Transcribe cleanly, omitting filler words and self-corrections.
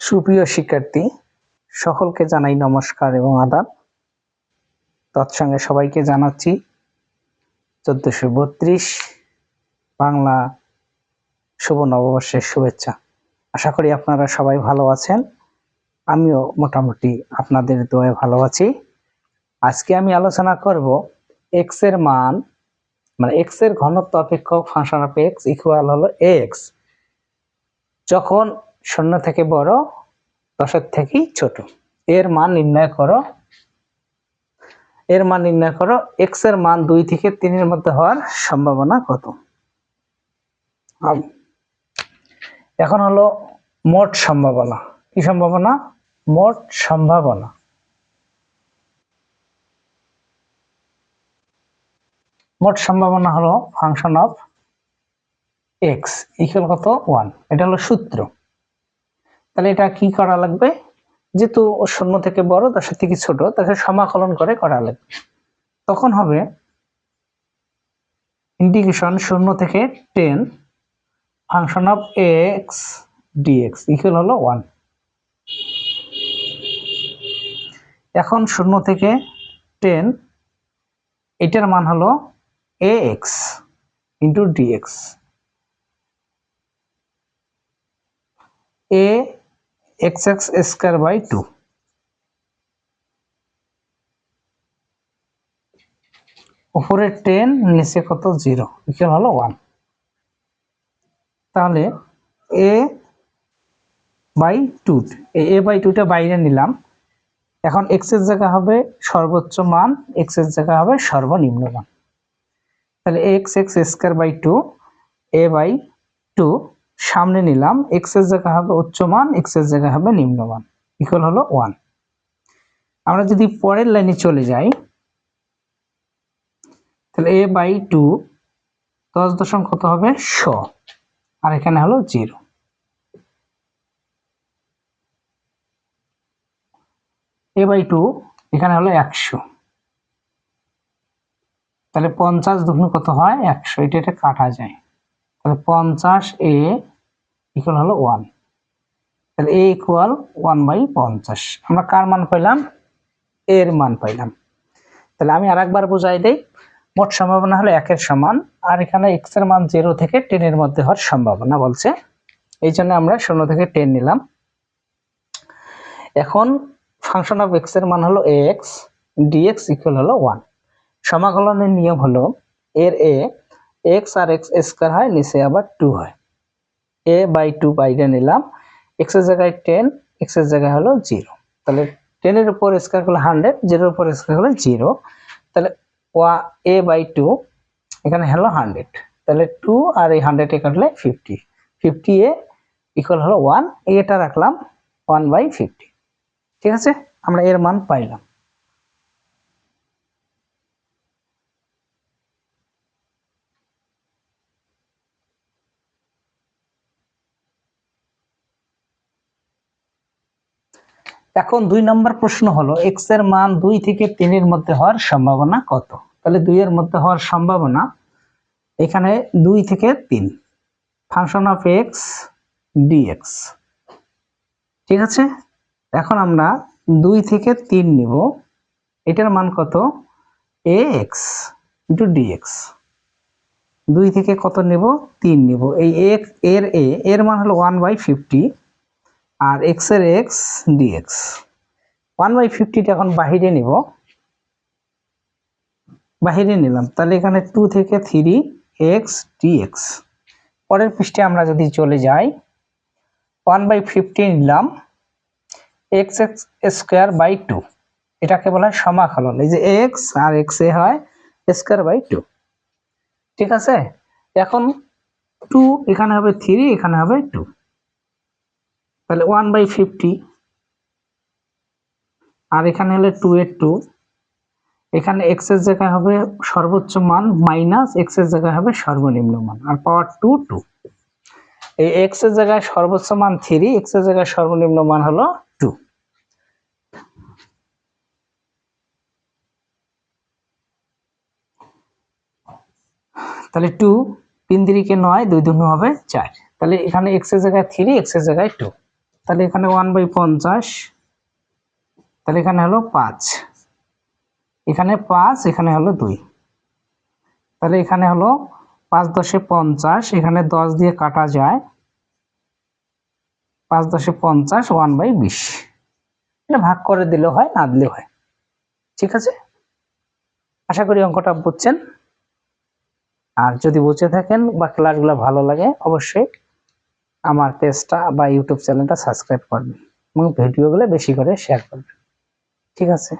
সুপ্রিয় শিক্ষার্থী, সকলকে জানাই নমস্কার এবং আদাব। তৎসঙ্গে সবাইকে জানাচ্ছি 1432 বাংলা শুভ নববর্ষের শুভেচ্ছা। আশা করি আপনারা সবাই ভালো আছেন। আমিও মোটামুটি আপনাদের দোয়ায় ভালো আছি। আজকে আমি আলোচনা করব এক্স এর মান, মানে এক্স এর ঘনত্ব অপেক্ষক ফাংশন অফ এক্স ইকুয়াল হলো এক্স যখন 0 থেকে বড়, 10-এর থেকে ছোট। এর মান নির্ণয় করো। এক্স এর মান 2 থেকে 3 এর মধ্যে হওয়ার সম্ভাবনা কত? এখন হলো মোট সম্ভাবনা। কি সম্ভাবনা? মোট সম্ভাবনা। মোট সম্ভাবনা হলো ফাংশন অফ এক্স ইকুয়াল কত? 1। এটা হলো সূত্র। তাহলে এটা কি করা লাগবে? যেহেতু 0 থেকে বড়, 10-এর থেকে ছোট, তাকে সমাকলন করে করা লাগবে। তখন হবে ইন্টিগ্রেশন 0 থেকে 10 function of x dx equal হলো 1। এখন 0 থেকে 10 এটার মান হলো ax into dx। ax square by 2। উপরে 10, নিচে কত? 0 ইকুয়াল হলো 1। তাহলে a বাই 2, a বাই 2টা বাইরে নিলাম। এখন x এর জায়গা হবে সর্বোচ্চ মান, x এর জায়গা হবে সর্বনিম্ন মান। তাহলে x square by 2 a by 2 সামনে নিলাম, x এর জায়গা হবে উচ্চ মান, x এর জায়গা হবে নিম্ন মান, ইকুয়াল হলো 1। আমরা যদি পরের লাইনে চলে যাই, তাহলে a বাই 2 10 দশম কত হবে? 100, আর এখানে হলো 0। a বাই 2 এখানে হলো 100, তাহলে 50 দুগুণ কত হয়? 100। এটা কাটা যায়, তাহলে 50 a ইকুয়াল হলো 1। তাহলে a ইকুয়াল 1 বাই 50। আমরা কার মান পাইলাম? এর মান পাইলাম। তাহলে আমি আরেকবার বুঝাই দেই। মোট সম্ভাবনা হলো 1 এর সমান, আর এখানে x এর মান 0 থেকে 10 এর মধ্যে হওয়ার সম্ভাবনা বলছে, এই জন্য আমরা 0 থেকে 10 নিলাম। এখন ফাংশন অফ x এর মান হলো ax, dx ইকুয়াল হলো 1। সমাকলনের নিয়ম হলো এর x আর x স্কয়ার হয়, নিচে আবার 2 হয়। a বাই 2 বাইরে নিলাম, x এর জায়গায় 10, x এর জায়গায় হলো 0। তাহলে 10 এর উপর স্কয়ার করলে 100, 0 এর উপর স্কয়ার করলে 0। তাহলে a বাই 2 এখানে হলো 100, তাহলে 2 আর এই 100 এ কাটলে 50, 50a ইকুয়াল হলো 1। এটা রাখলাম 1 বাই 50। ঠিক আছে, আমরা এর মান পাইলাম। এখন 2 নম্বর প্রশ্ন হলো x এর মান 2 থেকে 3 এর মধ্যে হওয়ার সম্ভাবনা কত? তাহলে 2 এর মধ্যে হওয়ার সম্ভাবনা এখানে 2 থেকে 3 ফাংশন অফ x dx। ঠিক আছে, এখন আমরা 2 থেকে 3 নিব, এটার মান কত? ax into dx। 2 থেকে কত নেব? 3 নেব। এই এর মান হলো 1 বাই 50, আর x এর x dx। 1 বাই 50টা এখন বাহিরে নিব, বাহিরে নিলাম, তাহলে এখানে 2 থেকে 3 x dx। পরের পৃষ্ঠে আমরা যদি চলে যাই, 1 বাই 50 নিলাম, x স্কয়ার বাই 2, এটাকে বলা হয় সমাকলন। এই যে x আর x এ হয় স্কয়ার বাই 2। ঠিক আছে, এখন 2 এখানে হবে 3, এখানে হবে 2, তাহলে 1 বাই 50, আর এখানে হলে 2 এর 2, এখানে x এর জায়গায় হবে সর্বোচ্চ মান মাইনাস x এর জায়গায় হবে সর্বনিম্ন মান, আর পাওয়ার 2 2। এই x এর জায়গায় সর্বোচ্চ মান 3, x এর জায়গায় সর্বনিম্ন মান হলো 2। তাহলে 2 3 3 কে 9, 2 2 হবে 4। তাহলে এখানে x এর জায়গায় 3, x এর জায়গায় 2। তাহলে এখানে 1/50, তাহলে এখানে হলো 5, এখানে 5, এখানে হলো 2, তাহলে এখানে হলো 5 × 10 = 50, এখানে 10 দিয়ে কাটা যায়, 5 × 10 = 50, 1/20, এটা ভাগ করে দিলেও হয়, না দিলেও হয়। ঠিক আছে, আশা করি অঙ্কটা বুঝছেন। আর যদি বুঝে থাকেন বা ক্লাসগুলো ভালো লাগে অবশ্যই আমার পেজটা বা ইউটিউব চ্যানেলটা সাবস্ক্রাইব করবেন এবং ভিডিওগুলো বেশি করে শেয়ার করবেন। ঠিক আছে।